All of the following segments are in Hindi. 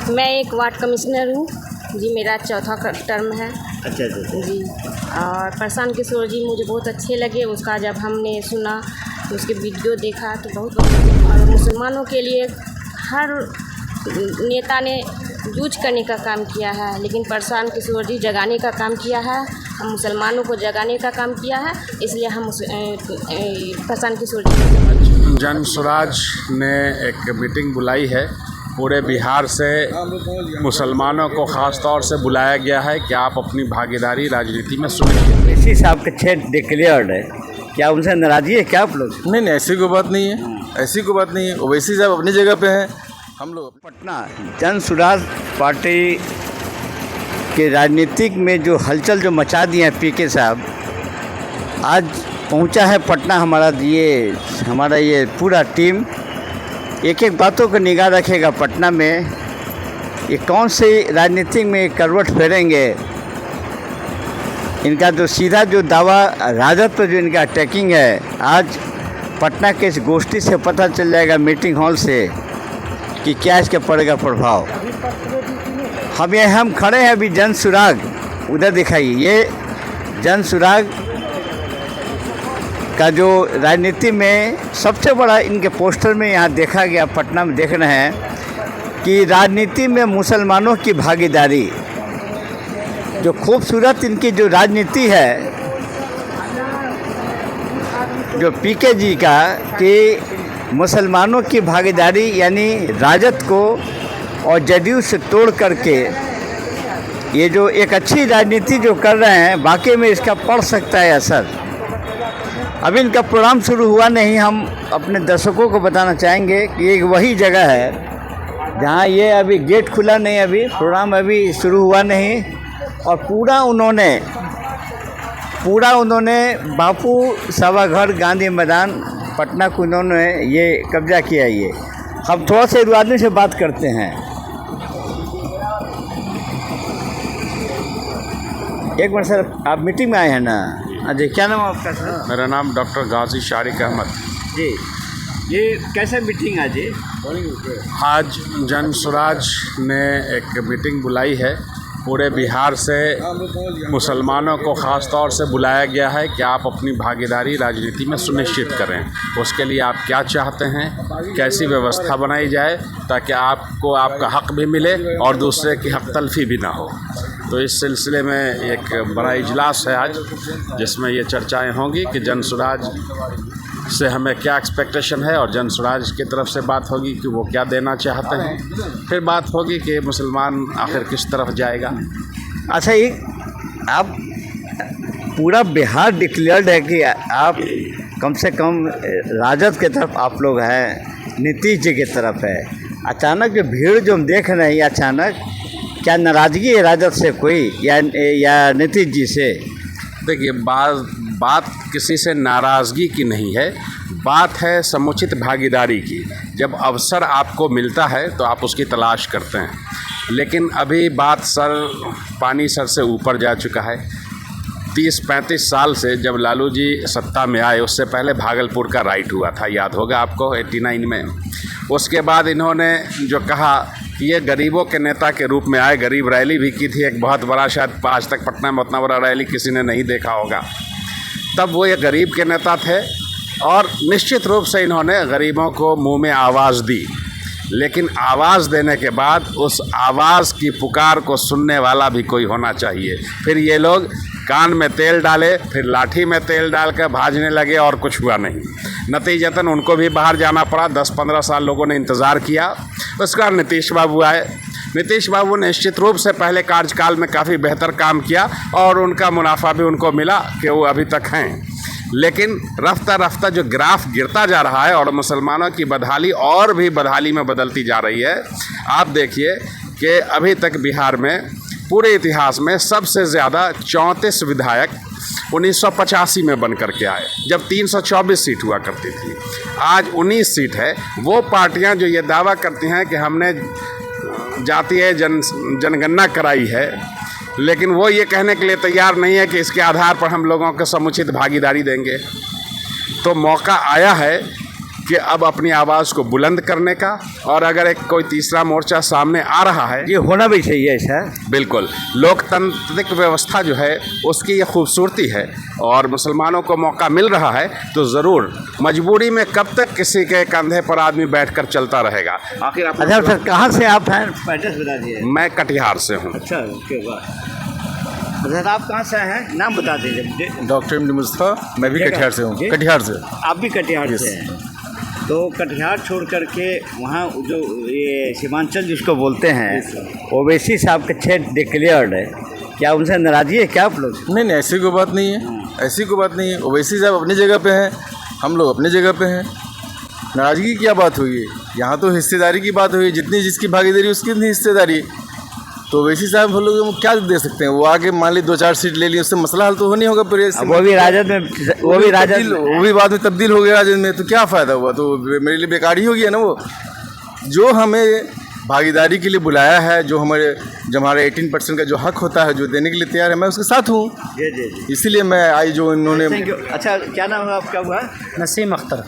मैं एक वार्ड कमिश्नर हूँ जी, मेरा चौथा टर्म है। अच्छा अच्छा। जी। और प्रशांत किशोर जी मुझे बहुत अच्छे लगे। उसका जब हमने सुना तो उसके वीडियो देखा तो बहुत और मुसलमानों के लिए हर नेता ने जूझ करने का काम किया है, लेकिन प्रशांत किशोर जी जगाने का काम किया है। हम मुसलमानों को जगाने का काम किया है, इसलिए हम प्रशांत किशोर जी। जन स्वराज ने एक मीटिंग बुलाई है। पूरे बिहार से मुसलमानों को ख़ास तौर से बुलाया गया है कि आप अपनी भागीदारी राजनीति में सुनिए। ओवैसी साहब का क्षेत्र डिक्लेयर्ड है, क्या उनसे नाराज़गी है क्या आप लोग? नहीं, ऐसी कोई बात नहीं है, ऐसी कोई बात नहीं है। ओवैसी साहब अपनी जगह पे हैं, हम लोग। पटना जन स्वराज पार्टी के राजनीतिक में जो हलचल जो मचा दिए हैं पीके साहब, आज पहुंचा है पटना। हमारा ये पूरा टीम एक एक बातों को निगाह रखेगा। पटना में ये कौन से राजनीतिक में करवट फेरेंगे, इनका जो सीधा जो दावा राजद पर जो इनका अटैकिंग है, आज पटना के इस गोष्ठी से पता चल जाएगा, मीटिंग हॉल से, कि क्या इसके पड़ेगा प्रभाव। हम खड़े हैं अभी जन सुराग, उधर दिखाइए। ये जन सुराग का जो राजनीति में सबसे बड़ा इनके पोस्टर में यहाँ देखा गया, पटना में देख रहे हैं कि राजनीति में मुसलमानों की भागीदारी, जो खूबसूरत इनकी जो राजनीति है जो पीके जी का, कि मुसलमानों की भागीदारी यानी राजद को और जदयू से तोड़ करके ये जो एक अच्छी राजनीति जो कर रहे हैं, वाकई में इसका पड़ सकता है असर। अभी इनका प्रोग्राम शुरू हुआ नहीं। हम अपने दर्शकों को बताना चाहेंगे कि एक वही जगह है जहाँ ये अभी गेट खुला नहीं, अभी प्रोग्राम अभी शुरू हुआ नहीं, और पूरा उन्होंने बापू सभाघर गांधी मैदान पटना को उन्होंने ये कब्जा किया। ये हम थोड़ा सा आदमी से बात करते हैं। एक मिनट सर, आप मीटिंग में आए हैं ना? अजय, क्या नाम है आपका सर? मेरा नाम डॉक्टर गाजी शारिक अहमद जी। ये कैसा मीटिंग आज? आज जन स्वराज ने एक मीटिंग बुलाई है। पूरे बिहार से मुसलमानों को ख़ास तौर से बुलाया गया है कि आप अपनी भागीदारी राजनीति में सुनिश्चित करें। उसके लिए आप क्या चाहते हैं, कैसी व्यवस्था बनाई जाए ताकि आपको आपका हक़ भी मिले और दूसरे की हक़ तलफ़ी भी ना हो। तो इस सिलसिले में एक बड़ा इजलास है आज, जिसमें ये चर्चाएं होंगी कि जन स्वराज से हमें क्या एक्सपेक्टेशन है और जन स्वराज की तरफ से बात होगी कि वो क्या देना चाहते हैं। फिर बात होगी कि मुसलमान आखिर किस तरफ जाएगा। अच्छा, ये आप पूरा बिहार डिक्लेयर्ड है कि आप कम से कम राजद की तरफ आप लोग हैं, नीतीश जी की तरफ है। अचानक जो भीड़ जो हम देख रहे हैं, अचानक क्या नाराज़गी है राजद से कोई या नीतीश जी से? देखिए, बात किसी से नाराज़गी की नहीं है, बात है समुचित भागीदारी की। जब अवसर आपको मिलता है तो आप उसकी तलाश करते हैं, लेकिन अभी बात पानी सर से ऊपर जा चुका है। 30-35 साल से जब लालू जी सत्ता में आए, उससे पहले भागलपुर का राइट हुआ था, याद होगा आपको, 89 में। उसके बाद इन्होंने जो कहा कि ये गरीबों के नेता के रूप में आए, गरीब रैली भी की थी एक बहुत बड़ा, शायद आज तक पटना में उतना बड़ा रैली किसी ने नहीं देखा होगा। तब वो ये गरीब के नेता थे और निश्चित रूप से इन्होंने गरीबों को मुंह में आवाज़ दी, लेकिन आवाज़ देने के बाद उस आवाज़ की पुकार को सुनने वाला भी कोई होना चाहिए। फिर ये लोग कान में तेल डाले, फिर लाठी में तेल डाल कर भाजने लगे और कुछ हुआ नहीं। नतीजतन उनको भी बाहर जाना पड़ा। 10-15 साल लोगों ने इंतज़ार किया। उसके बाद नीतीश बाबू आए। नीतीश बाबू ने निश्चित रूप से पहले कार्यकाल में काफ़ी बेहतर काम किया और उनका मुनाफा भी उनको मिला कि वो अभी तक हैं, लेकिन रफ्ता रफ्ता जो ग्राफ गिरता जा रहा है और मुसलमानों की बदहाली और भी बदहाली में बदलती जा रही है। आप देखिए कि अभी तक बिहार में पूरे इतिहास में सबसे ज़्यादा 34 विधायक 1985 में बन कर के आए, जब 324 सीट हुआ करती थी। आज 19 सीट है। वो पार्टियां जो ये दावा करती हैं कि हमने जातीय जनगणना कराई है, लेकिन वो ये कहने के लिए तैयार नहीं है कि इसके आधार पर हम लोगों को समुचित भागीदारी देंगे। तो मौका आया है कि अब अपनी आवाज़ को बुलंद करने का, और अगर एक कोई तीसरा मोर्चा सामने आ रहा है, ये होना भी चाहिए ऐसा। बिल्कुल लोकतांत्रिक व्यवस्था जो है उसकी ये खूबसूरती है, और मुसलमानों को मौका मिल रहा है तो ज़रूर, मजबूरी में कब तक किसी के कंधे पर आदमी बैठकर चलता रहेगा। आखिर आप अच्छा सर, कहाँ से आप हैं, एड्रेस बता दीजिए। मैं कटिहार से हूँ। अच्छा, उसके बाद सर आप कहाँ से हैं, नाम बता दीजिए। डॉक्टर इमली मुस्तफ़ा, मैं भी जगह? कटिहार से हूँ। जी? कटिहार से। आप भी कटिहार से हैं। तो कटिहार छोड़ करके वहाँ जो ये सीमांचल जिसको बोलते हैं, ओवैसी साहब का क्षेत्र डिक्लेयर्ड है, क्या उनसे नाराज़गी है क्या आप लोग? नहीं नहीं, ऐसी कोई बात नहीं है, ऐसी कोई बात नहीं है। ओवैसी साहब अपनी जगह पे हैं, हम लोग अपनी जगह पे हैं। नाराज़गी की क्या बात हुई है? यहाँ तो हिस्सेदारी की बात हुई है, जितनी जिसकी भागीदारी उसकी उतनी हिस्सेदारी। तो ओवैसी साहब हम लोग क्या दे सकते हैं? वो आगे मान ली 2-4 सीट ले ली, उससे मसला हल तो हो नहीं होगा। फिर वो भी राजद में, वो भी बाद में तब्दील हो गया राजद में, तो क्या फ़ायदा हुआ? तो मेरे लिए बेकार ही हो गया ना। वो जो हमें भागीदारी के लिए बुलाया है, जो हमारे 18% का जो हक होता है, जो देने के लिए तैयार है, मैं उसके साथ हूँ। जी। इसीलिए मैं आई जो इन्होंने। Thank you. अच्छा, क्या नाम है आपका? हुआ नसीम अख्तर।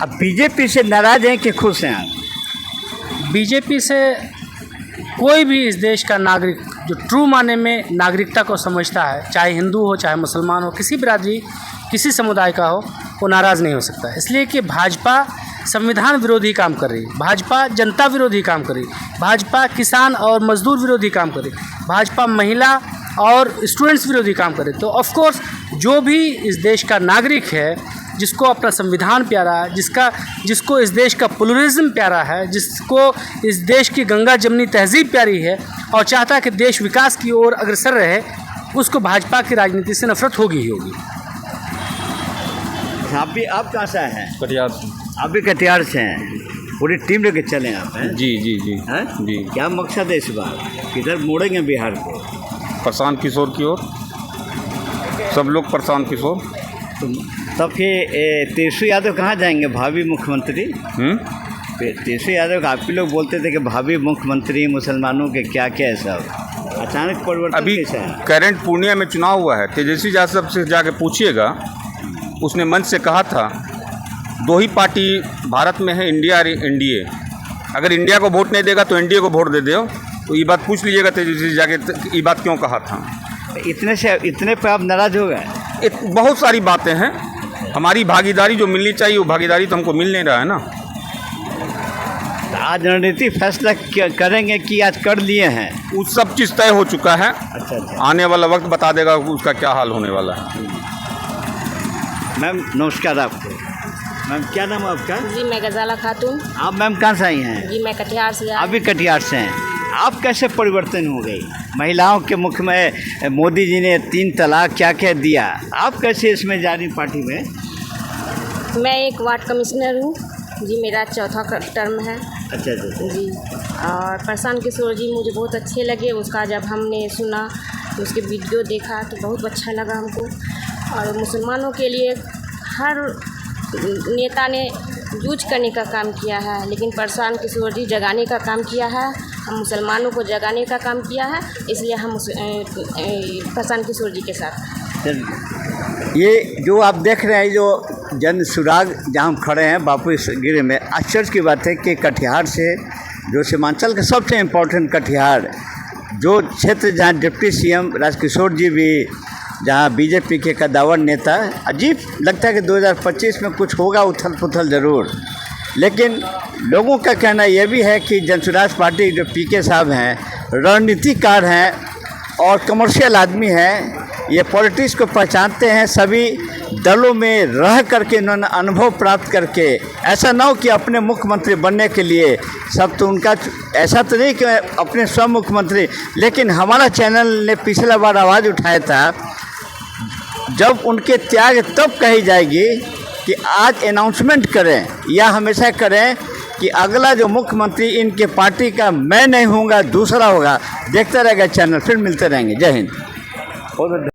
अब बीजेपी से नाराज़ हैं कि खुश हैं आप? बीजेपी से कोई भी इस देश का नागरिक जो ट्रू माने में नागरिकता को समझता है, चाहे हिंदू हो चाहे मुसलमान हो, किसी बिरादरी किसी समुदाय का हो, वो नाराज़ नहीं हो सकता। इसलिए कि भाजपा संविधान विरोधी काम कर रही, भाजपा जनता विरोधी काम कर रही, भाजपा किसान और मजदूर विरोधी काम कर रही, भाजपा महिला और स्टूडेंट्स विरोधी काम कर रही। तो ऑफ कोर्स जो भी इस देश का नागरिक है, जिसको अपना संविधान प्यारा है, जिसको इस देश का प्लुरलिज्म प्यारा है, जिसको इस देश की गंगा जमनी तहजीब प्यारी है और चाहता है कि देश विकास की ओर अग्रसर रहे, उसको भाजपा की राजनीति से नफरत होगी ही होगी। आप कहाँ से हैं? कटिहार से। आप भी कटिहार से हैं? पूरी टीम लेके चले आप हैं? जी जी जी हैं? जी। क्या मकसद है इस बार, किधर मोड़ेंगे बिहार को? प्रशांत किशोर की ओर, सब लोग प्रशांत किशोर। तब फिर तेजस्वी यादव कहाँ जाएंगे, भावी मुख्यमंत्री? तेजस्वी यादव आप ही लोग बोलते थे कि भावी मुख्यमंत्री मुसलमानों के क्या क्या है सब, अचानक परिवर्तन अभी कैसा है? करंट पूर्णिया में चुनाव हुआ है, तेजस्वी यादव से जाके पूछिएगा, उसने मंच से कहा था 2 ही पार्टी भारत में है, इंडिया और एनडीए। अगर इंडिया को वोट नहीं देगा तो एनडीए को वोट दे दो। तो ये बात पूछ लीजिएगा तेजस्वी से जाके, ये बात क्यों कहा था। इतने पे आप नाराज हो गए? बहुत सारी बातें हैं, हमारी भागीदारी जो मिलनी चाहिए वो भागीदारी तो हमको मिल नहीं रहा है ना। आज रणनीति फैसला करेंगे कि आज कर लिए हैं? वो सब चीज़ तय हो चुका है। अच्छा। आने वाला वक्त बता देगा उसका क्या हाल होने वाला है। मैम नमस्कार आपको। मैम क्या नाम है आपका? जी मैं गजाला खातून। आप मैम कहाँ से आई हैं? जी मैं कटिहार से। आप भी कटिहार से हैं। आप कैसे परिवर्तन हो गई? महिलाओं के मुख में मोदी जी ने 3 तलाक क्या क्या दिया, आप कैसे इसमें जा रही पार्टी में? मैं एक वार्ड कमिश्नर हूँ जी, मेरा 4था टर्म है। अच्छा जी। और प्रशांत किशोर जी मुझे बहुत अच्छे लगे, उसका जब हमने सुना, उसके वीडियो देखा तो बहुत अच्छा लगा हमको। और मुसलमानों के लिए हर नेता ने जूझ करने का काम किया है, लेकिन प्रशांत किशोर जी जगाने का काम किया है, हम मुसलमानों को जगाने का काम किया है, इसलिए हम प्रशांत किशोर जी के साथ। ये जो आप देख रहे हैं, जो जन सुराग जहाँ हम खड़े हैं बापू गिरे में, आश्चर्य की बात है कि कटिहार से, जो सीमांचल का सबसे इम्पोर्टेंट कटिहार, जो क्षेत्र जहाँ डिप्टी सीएम राजकिशोर जी भी, जहाँ बीजेपी के कद्दावर नेता, अजीब लगता है कि 2025 में कुछ होगा उथल पुथल ज़रूर। लेकिन लोगों का कहना यह भी है कि जनसुराज पार्टी जो पीके साहब हैं, रणनीतिकार हैं और कमर्शियल आदमी हैं, ये पॉलिटिक्स को पहचानते हैं, सभी दलों में रह करके इन्होंने अनुभव प्राप्त करके, ऐसा ना हो कि अपने मुख्यमंत्री बनने के लिए सब, तो उनका ऐसा तो नहीं कि अपने स्व मुख्यमंत्री, लेकिन हमारा चैनल ने पिछला बार आवाज़ उठाया था, जब उनके त्याग तब कही जाएगी कि आज अनाउंसमेंट करें या हमेशा करें कि अगला जो मुख्यमंत्री इनके पार्टी का मैं नहीं होऊंगा, दूसरा होगा। देखते रहेगा चैनल, फिर मिलते रहेंगे। जय हिंद।